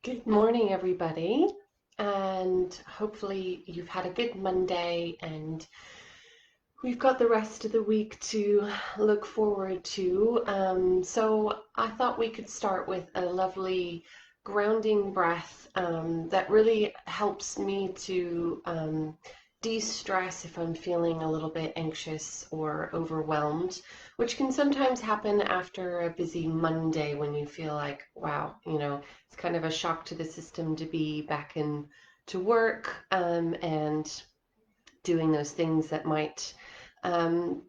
Good morning, everybody, and hopefully you've had a good Monday and we've got the rest of the week to look forward to. So I thought we could start with a lovely grounding breath that really helps me to de-stress if I'm feeling a little bit anxious or overwhelmed, which can sometimes happen after a busy Monday when you feel like, wow, it's kind of a shock to the system to be back in to work and doing those things that might um,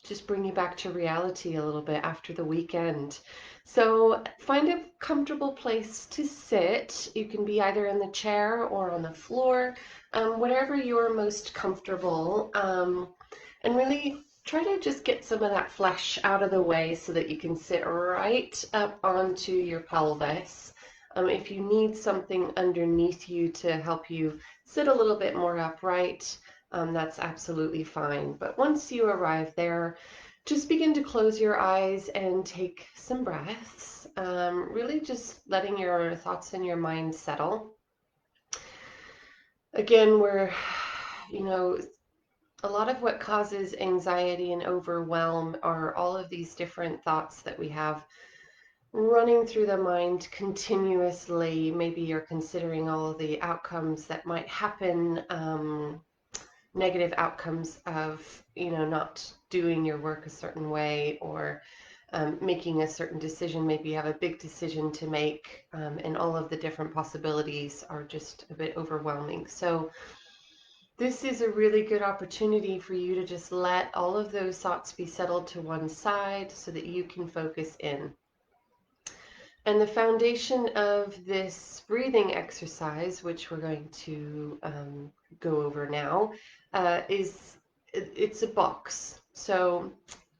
just bring you back to reality a little bit after the weekend. So find a comfortable place to sit. You can be either in the chair or on the floor, whatever you're most comfortable. And really try to just get some of that flesh out of the way so that you can sit right up onto your pelvis. If you need something underneath you to help you sit a little bit more upright, that's absolutely fine. But once you arrive there, just begin to close your eyes and take some breaths, really just letting your thoughts and your mind settle. Again, a lot of what causes anxiety and overwhelm are all of these different thoughts that we have running through the mind continuously. Maybe you're considering all of the outcomes that might happen, negative outcomes of not doing your work a certain way or making a certain decision. Maybe you have a big decision to make, and all of the different possibilities are just a bit overwhelming. So this is a really good opportunity for you to just let all of those thoughts be settled to one side so that you can focus in. And the foundation of this breathing exercise, which we're going to go over now, it's a box. So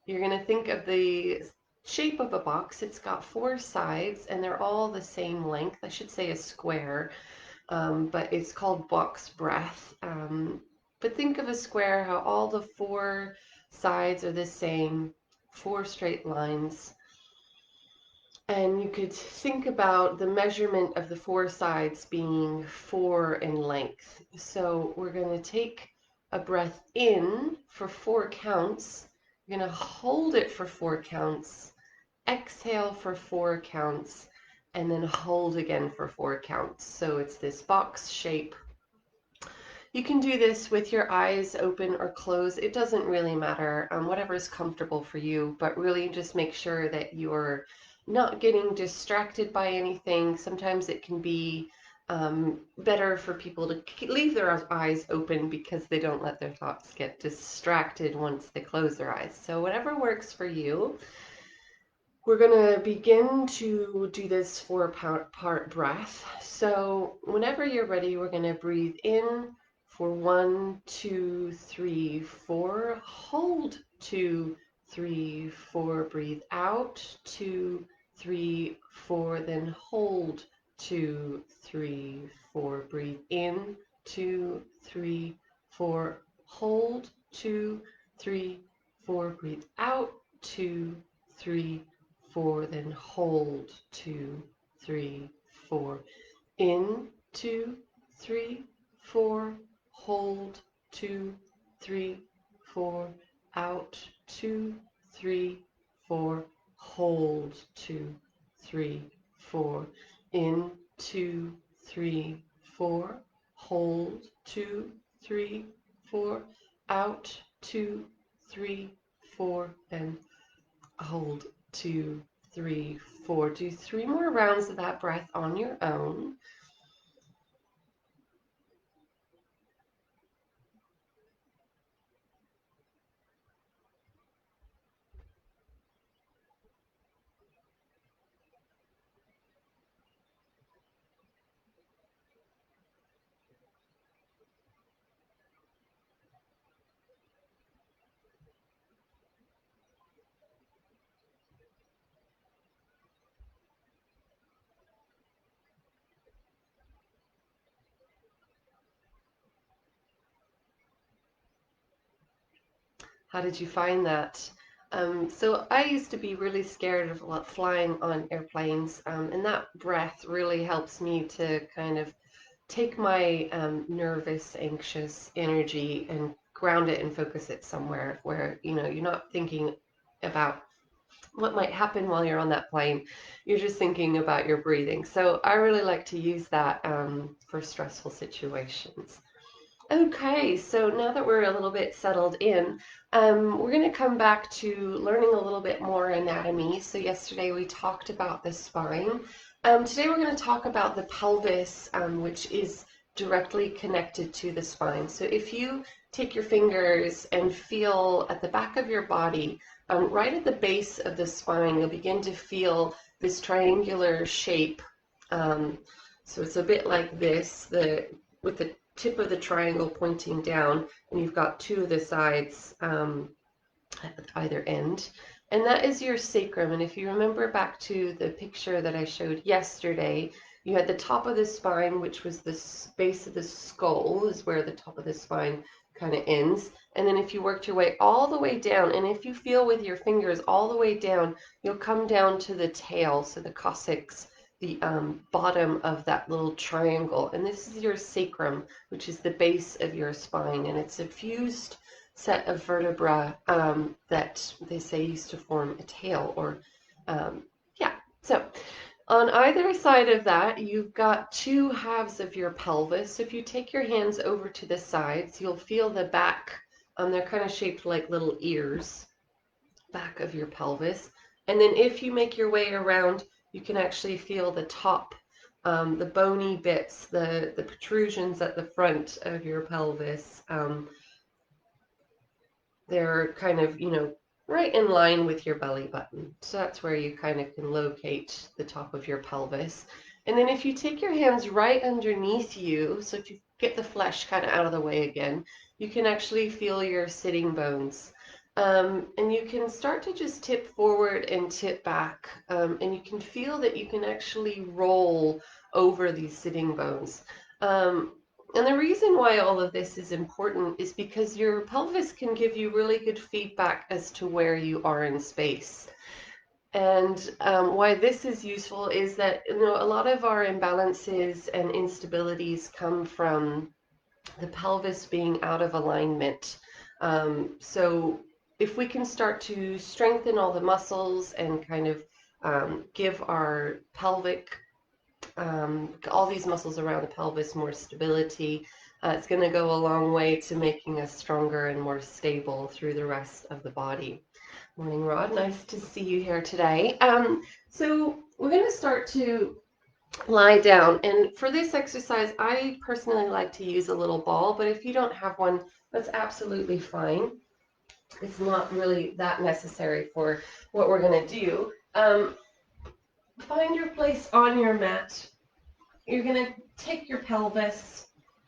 you're going to think of the shape of a box. It's got four sides and they're all the same length. I should say a square, but it's called box breath. But think of a square, how all the four sides are the same, four straight lines. And you could think about the measurement of the four sides being 4 in length. So we're going to take a breath in for 4 counts. You're going to hold it for 4 counts, exhale for 4 counts, and then hold again for 4 counts. So it's this box shape. You can do this with your eyes open or closed. It doesn't really matter, whatever is comfortable for you, but really just make sure that you're not getting distracted by anything. Sometimes it can be better for people to leave their eyes open because they don't let their thoughts get distracted once they close their eyes. So whatever works for you. We're going to begin to do this 4-part breath. So whenever you're ready, we're going to breathe in for 1, 2, 3, 4. Hold 2, 3, 4. Breathe out 2, 3, 4. Then hold 2, 3, 4. Breathe in 2, 3, 4. Hold 2, 3, 4. Breathe out 2, 3, 4. Then hold 2, 3, 4. In 2, 3, 4. Hold 2, 3, 4. Out 2, 3, 4. Hold 2, 3, 4. In 2, 3, 4. Hold 2, 3, 4. Out 2, 3, 4. And hold 2, 3, 4. Do 3 more rounds of that breath on your own. How did you find that? So I used to be really scared of flying on airplanes, and that breath really helps me to kind of take my nervous, anxious energy and ground it and focus it somewhere where, you're not thinking about what might happen while you're on that plane. You're just thinking about your breathing. So I really like to use that for stressful situations. Okay, so now that we're a little bit settled in, we're going to come back to learning a little bit more anatomy. So yesterday we talked about the spine. Today we're going to talk about the pelvis, which is directly connected to the spine. So if you take your fingers and feel at the back of your body, right at the base of the spine, you'll begin to feel this triangular shape. So it's a bit like this, with the tip of the triangle pointing down, and you've got two of the sides at either end. And that is your sacrum. And if you remember back to the picture that I showed yesterday, you had the top of the spine, which was the base of the skull, is where the top of the spine kind of ends. And then if you worked your way all the way down, and if you feel with your fingers all the way down, you'll come down to the tail, so the coccyx, the bottom of that little triangle. And this is your sacrum, which is the base of your spine. And it's a fused set of vertebra that they say used to form a tail, or yeah. So on either side of that, you've got two halves of your pelvis. So if you take your hands over to the sides, you'll feel the back. They're kind of shaped like little ears, back of your pelvis. And then if you make your way around, you can actually feel the top, the bony bits, the protrusions at the front of your pelvis. They're kind of, right in line with your belly button. So that's where you kind of can locate the top of your pelvis. And then if you take your hands right underneath you, so if you get the flesh kind of out of the way again, you can actually feel your sitting bones. And you can start to just tip forward and tip back. And you can feel that you can actually roll over these sitting bones. And the reason why all of this is important is because your pelvis can give you really good feedback as to where you are in space. And why this is useful is that, a lot of our imbalances and instabilities come from the pelvis being out of alignment. So if we can start to strengthen all the muscles and kind of give our pelvic, all these muscles around the pelvis more stability, it's going to go a long way to making us stronger and more stable through the rest of the body. Morning, Rod. Nice to see you here today. So we're going to start to lie down. And for this exercise, I personally like to use a little ball, but if you don't have one, that's absolutely fine. It's not really that necessary for what we're going to do. Find your place on your mat. You're going to take your pelvis,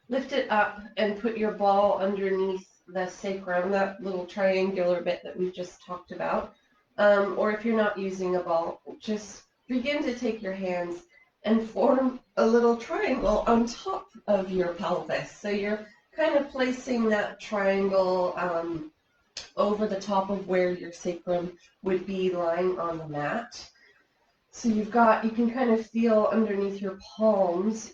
lift it up, and put your ball underneath the sacrum, that little triangular bit that we just talked about. Or if you're not using a ball, just begin to take your hands and form a little triangle on top of your pelvis. So you're kind of placing that triangle over the top of where your sacrum would be lying on the mat. So you can kind of feel underneath your palms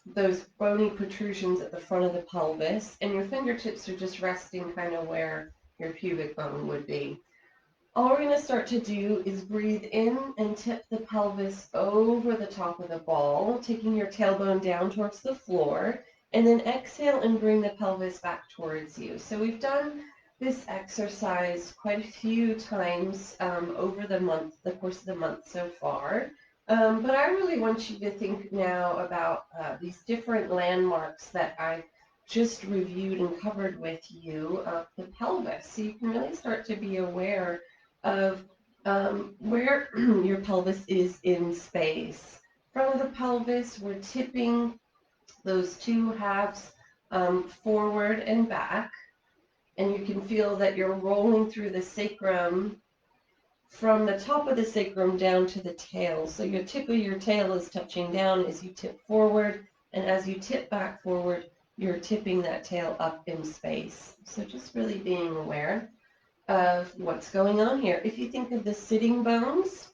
those bony protrusions at the front of the pelvis, and your fingertips are just resting kind of where your pubic bone would be. All we're going to start to do is breathe in and tip the pelvis over the top of the ball, taking your tailbone down towards the floor, and then exhale and bring the pelvis back towards you. So we've done this exercise quite a few times over the course of the month so far. But I really want you to think now about these different landmarks that I've just reviewed and covered with you of the pelvis. So you can really start to be aware of where your pelvis is in space. Front of the pelvis, we're tipping those two halves forward and back. And you can feel that you're rolling through the sacrum from the top of the sacrum down to the tail. So your tip of your tail is touching down as you tip forward, and as you tip back forward, you're tipping that tail up in space. So just really being aware of what's going on here. If you think of the sitting bones,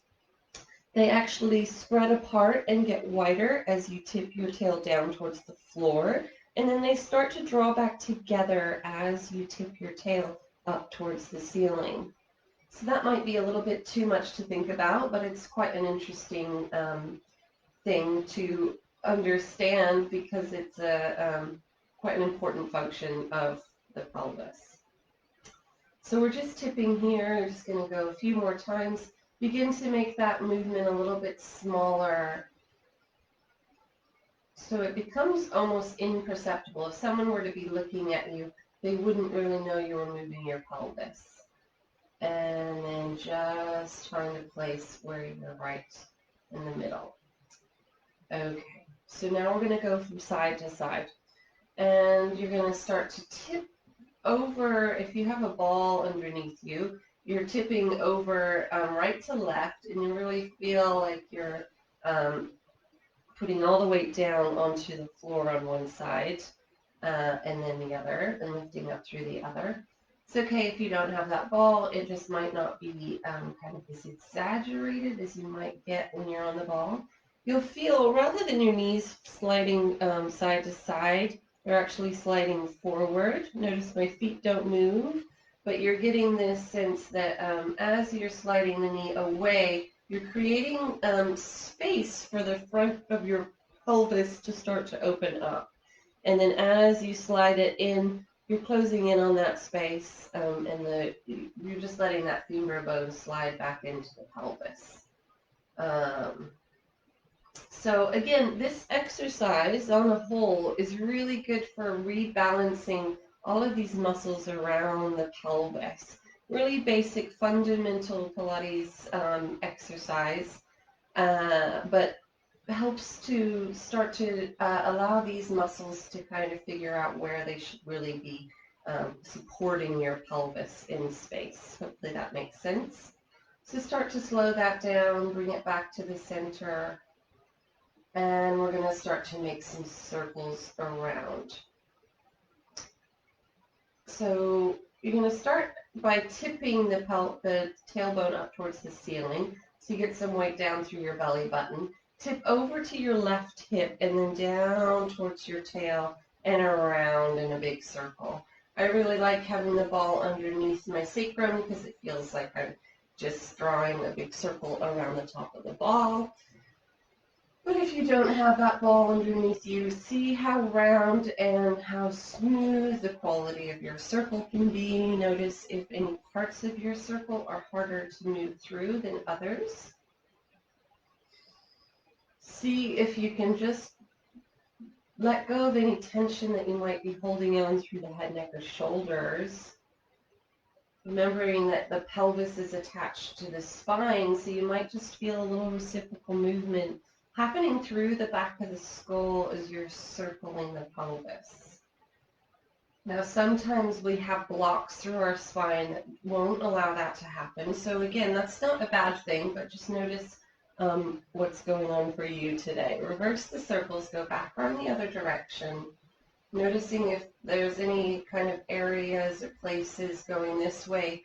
they actually spread apart and get wider as you tip your tail down towards the floor, and then they start to draw back together as you tip your tail up towards the ceiling. So that might be a little bit too much to think about, but it's quite an interesting thing to understand because it's quite an important function of the pelvis. So we're just tipping here. We're just going to go a few more times. Begin to make that movement a little bit smaller so it becomes almost imperceptible. If someone were to be looking at you, they wouldn't really know you were moving your pelvis. And then just find a place where you're right in the middle. Okay, so now we're going to go from side to side. And you're going to start to tip over. If you have a ball underneath you, you're tipping over right to left, and you really feel like you're putting all the weight down onto the floor on one side and then the other, and lifting up through the other. It's okay if you don't have that ball. It just might not be kind of as exaggerated as you might get when you're on the ball. You'll feel, rather than your knees sliding side to side, they're actually sliding forward. Notice my feet don't move, but you're getting this sense that as you're sliding the knee away, you're creating space for the front of your pelvis to start to open up. And then as you slide it in, you're closing in on that space, and you're just letting that femur bone slide back into the pelvis. So again, this exercise on the whole is really good for rebalancing all of these muscles around the pelvis. Really basic, fundamental Pilates exercise, but helps to start to allow these muscles to kind of figure out where they should really be supporting your pelvis in space. Hopefully that makes sense. So start to slow that down, bring it back to the center, and we're going to start to make some circles around. So you're going to start by tipping the tailbone up towards the ceiling, so you get some weight down through your belly button. Tip over to your left hip and then down towards your tail and around in a big circle. I really like having the ball underneath my sacrum because it feels like I'm just drawing a big circle around the top of the ball. But if you don't have that ball underneath you, see how round and how smooth the quality of your circle can be. Notice if any parts of your circle are harder to move through than others. See if you can just let go of any tension that you might be holding on through the head, neck, or shoulders. Remembering that the pelvis is attached to the spine, so you might just feel a little reciprocal movement happening through the back of the skull as you're circling the pelvis. Now, sometimes we have blocks through our spine that won't allow that to happen. So again, that's not a bad thing, but just notice what's going on for you today. Reverse the circles, go back on the other direction, noticing if there's any kind of areas or places going this way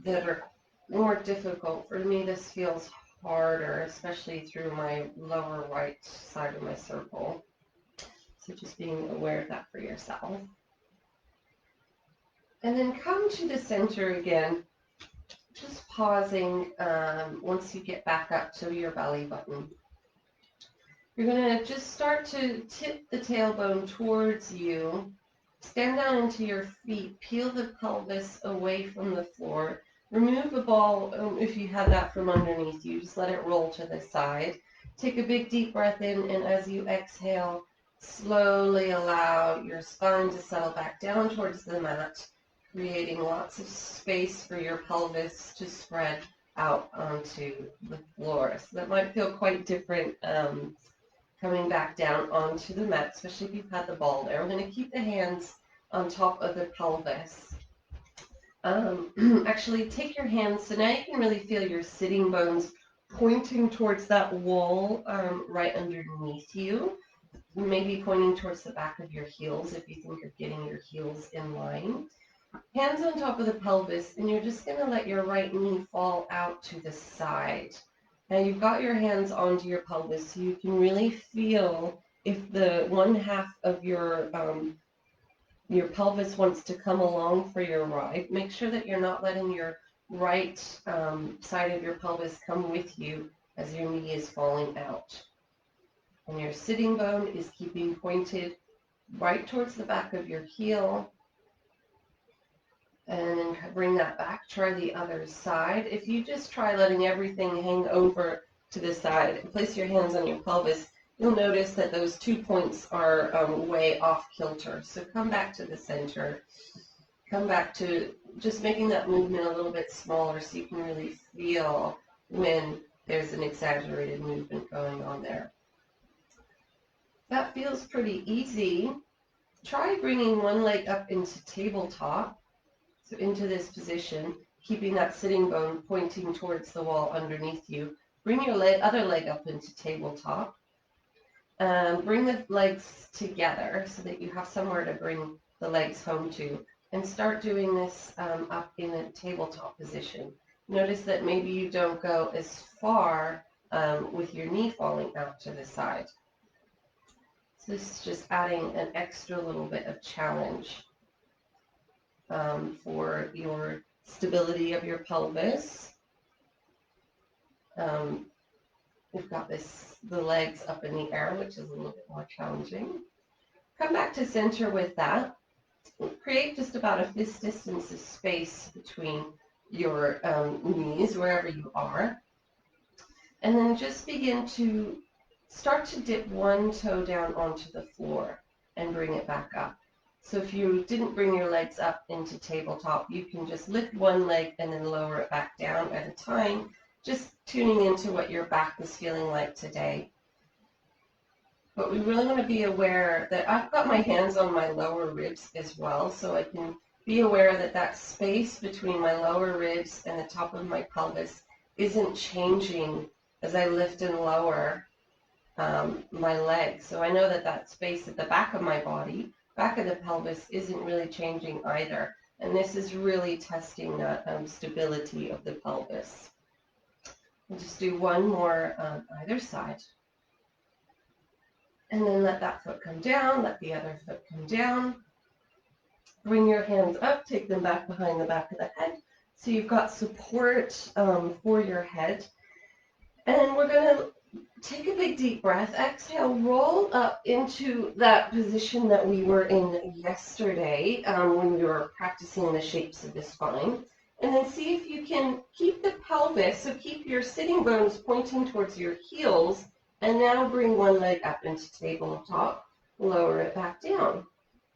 that are more difficult. For me, this feels harder, especially through my lower right side of my circle. So just being aware of that for yourself. And then come to the center again, just pausing once you get back up to your belly button. You're going to just start to tip the tailbone towards you, stand down into your feet, peel the pelvis away from the floor. Remove the ball if you have that from underneath you. Just let it roll to the side. Take a big deep breath in, and as you exhale, slowly allow your spine to settle back down towards the mat, creating lots of space for your pelvis to spread out onto the floor. So that might feel quite different coming back down onto the mat, especially if you've had the ball there. We're going to keep the hands on top of the pelvis. Actually, take your hands, so now you can really feel your sitting bones pointing towards that wall right underneath you. maybe pointing towards the back of your heels if you think of getting your heels in line. Hands on top of the pelvis, and you're just going to let your right knee fall out to the side. Now you've got your hands onto your pelvis, so you can really feel if the one half of your pelvis wants to come along for your ride. Make sure that you're not letting your right side of your pelvis come with you as your knee is falling out. And your sitting bone is keeping pointed right towards the back of your heel. And then bring that back. Try the other side. If you just try letting everything hang over to the side and place your hands on your pelvis, you'll notice that those 2 points are way off kilter. So come back to the center. Come back to just making that movement a little bit smaller so you can really feel when there's an exaggerated movement going on there. That feels pretty easy. Try bringing one leg up into tabletop. So into this position, keeping that sitting bone pointing towards the wall underneath you. Bring your other leg up into tabletop. Bring the legs together so that you have somewhere to bring the legs home to. And start doing this up in a tabletop position. Notice that maybe you don't go as far with your knee falling out to the side. So this is just adding an extra little bit of challenge for your stability of your pelvis. We've got the legs up in the air, which is a little bit more challenging. Come back to center with that. Create just about a fist distance of space between your knees, wherever you are. And then just begin to start to dip one toe down onto the floor and bring it back up. So if you didn't bring your legs up into tabletop, you can just lift one leg and then lower it back down at a time, just tuning into what your back is feeling like today. But we really want to be aware that I've got my hands on my lower ribs as well, so I can be aware that that space between my lower ribs and the top of my pelvis isn't changing as I lift and lower my legs. So I know that that space at the back of my body, back of the pelvis, isn't really changing either. And this is really testing that stability of the pelvis. We'll just do one more on either side. And then let that foot come down, let the other foot come down. Bring your hands up, take them back behind the back of the head. So you've got support for your head. And we're going to take a big deep breath. Exhale, roll up into that position that we were in yesterday when we were practicing the shapes of the spine. And then see if you can keep the pelvis, so keep your sitting bones pointing towards your heels. And now bring one leg up into tabletop, lower it back down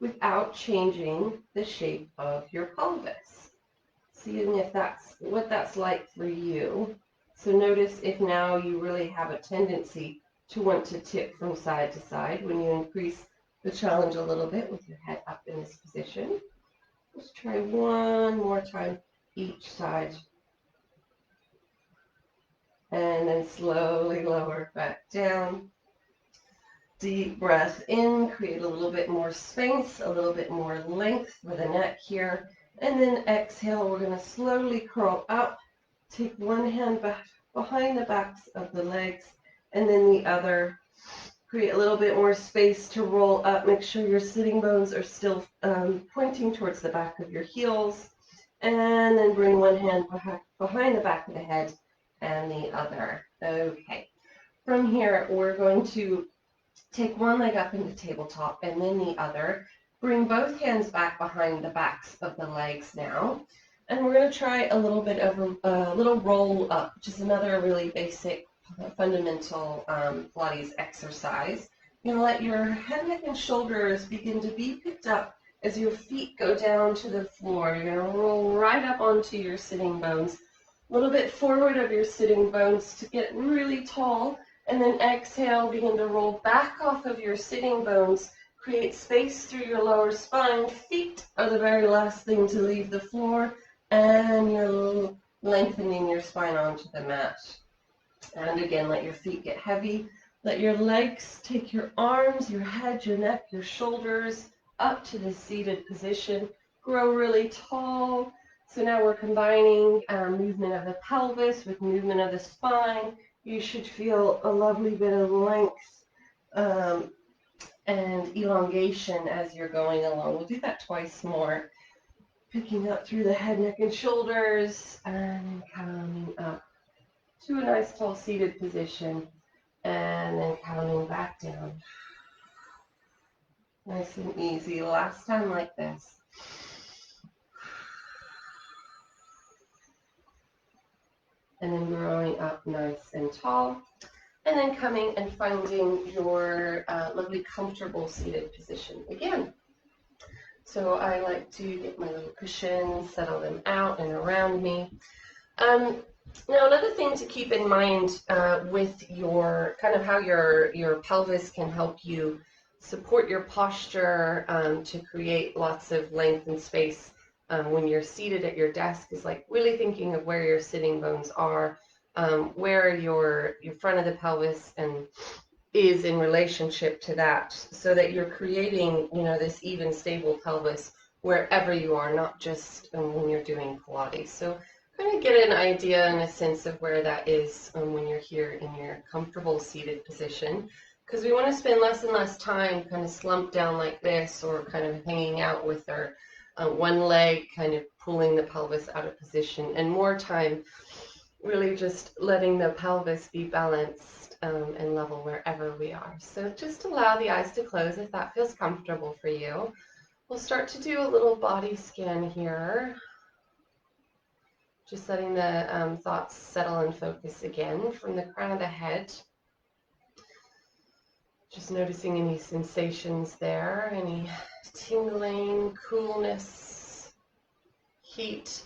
without changing the shape of your pelvis. Seeing if that's what that's like for you. So notice if now you really have a tendency to want to tip from side to side when you increase the challenge a little bit with your head up in this position. Let's try one more time each side. And then slowly lower back down. Deep breath in, create a little bit more space, a little bit more length for the neck here. And then exhale, we're going to slowly curl up. Take one hand back behind the backs of the legs, and then the other. Create a little bit more space to roll up. Make sure your sitting bones are still pointing towards the back of your heels. And then bring one hand behind the back of the head and the other. Okay. From here, we're going to take one leg up into tabletop and then the other. Bring both hands back behind the backs of the legs now. And we're going to try a little bit of a little roll up, which is another really basic, fundamental Pilates exercise. You're going to let your head, neck, and shoulders begin to be picked up as your feet go down to the floor. You're going to roll right up onto your sitting bones. A little bit forward of your sitting bones to get really tall. And then exhale, begin to roll back off of your sitting bones. Create space through your lower spine. Feet are the very last thing to leave the floor. And you're lengthening your spine onto the mat. And again, let your feet get heavy. Let your legs take your arms, your head, your neck, your shoulders up to the seated position. Grow really tall. So now we're combining movement of the pelvis with movement of the spine. You should feel a lovely bit of length and elongation as you're going along. We'll do that twice more. Picking up through the head, neck, and shoulders, and coming up to a nice tall seated position, and then coming back down. Nice and easy. Last time like this. And then growing up nice and tall. And then coming and finding your lovely comfortable seated position again. So I like to get my little cushions, settle them out and around me. Now another thing to keep in mind with your kind of how your pelvis can help you support your posture to create lots of length and space when you're seated at your desk is like really thinking of where your sitting bones are, where your front of the pelvis and is in relationship to that, so that you're creating, this even stable pelvis wherever you are, not just when you're doing Pilates. So kind of get an idea and a sense of where that is when you're here in your comfortable seated position, because we want to spend less and less time kind of slumped down like this or kind of hanging out with our one leg kind of pulling the pelvis out of position, and more time really just letting the pelvis be balanced and level wherever we are. So just allow the eyes to close if that feels comfortable for you. We'll start to do a little body scan here. Just letting the thoughts settle and focus again from the crown of the head. Just noticing any sensations there, any tingling, coolness, heat,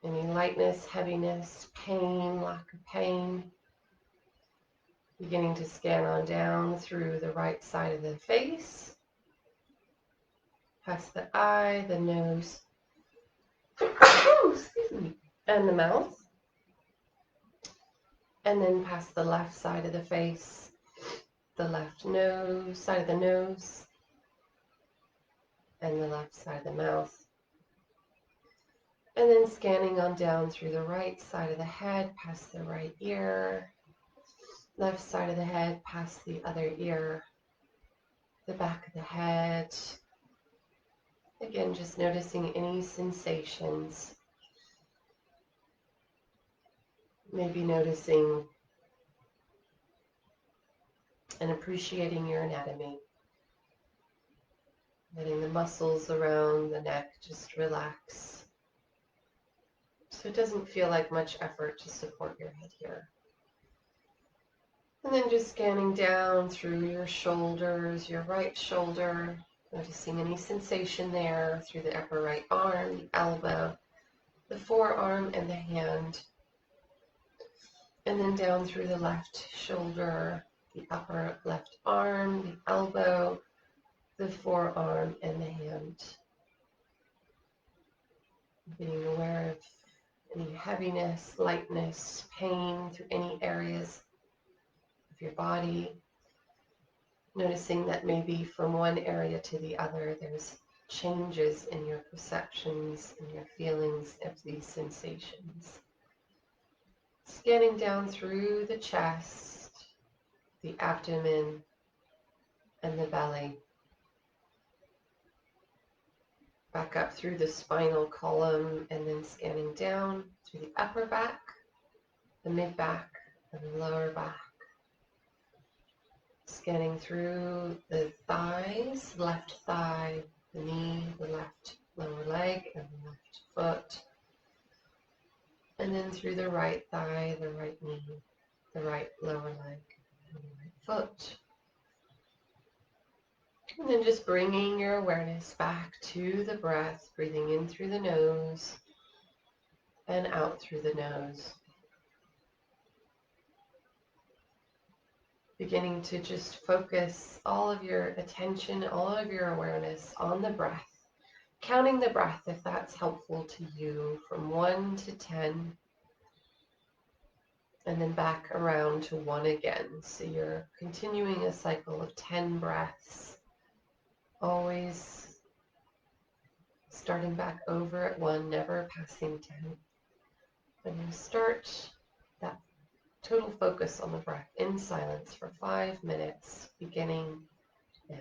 any lightness, heaviness, pain, lack of pain. Beginning to scan on down through the right side of the face, past the eye, the nose, excuse me, and the mouth. And then past the left side of the face, the left nose, side of the nose, and the left side of the mouth. And then scanning on down through the right side of the head, past the right ear, left side of the head, past the other ear, the back of the head. Again, just noticing any sensations. Maybe noticing and appreciating your anatomy. Letting the muscles around the neck just relax. So it doesn't feel like much effort to support your head here. And then just scanning down through your shoulders, your right shoulder, noticing any sensation there through the upper right arm, the elbow, the forearm, and the hand. And then down through the left shoulder, the upper left arm, the elbow, the forearm, and the hand. Being aware of any heaviness, lightness, pain through any areas of your body. Noticing that maybe from one area to the other, there's changes in your perceptions and your feelings of these sensations. Scanning down through the chest, the abdomen, and the belly. Back up through the spinal column, and then scanning down through the upper back, the mid-back, and the lower back. Scanning through the thighs, left thigh, the knee, the left lower leg, and the left foot. And then through the right thigh, the right knee, the right lower leg, and the right foot. And then just bringing your awareness back to the breath, breathing in through the nose and out through the nose. Beginning to just focus all of your attention, all of your awareness on the breath. Counting the breath if that's helpful to you from 1 to 10. and then back around to 1 again. So you're continuing a cycle of 10 breaths, always starting back over at 1, never passing 10. And you start that total focus on the breath in silence for 5 minutes, beginning now.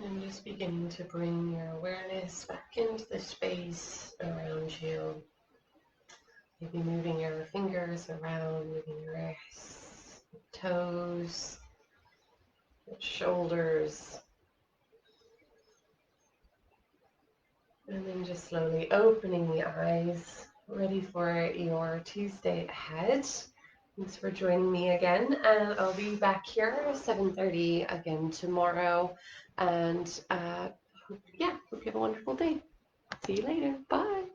And just beginning to bring your awareness back into the space around you. Maybe moving your fingers around, moving your wrists, toes, your shoulders. And then just slowly opening the eyes, ready for your Tuesday ahead. Thanks for joining me again. And I'll be back here at 7:30 again tomorrow. And yeah, hope you have a wonderful day. See you later. Bye.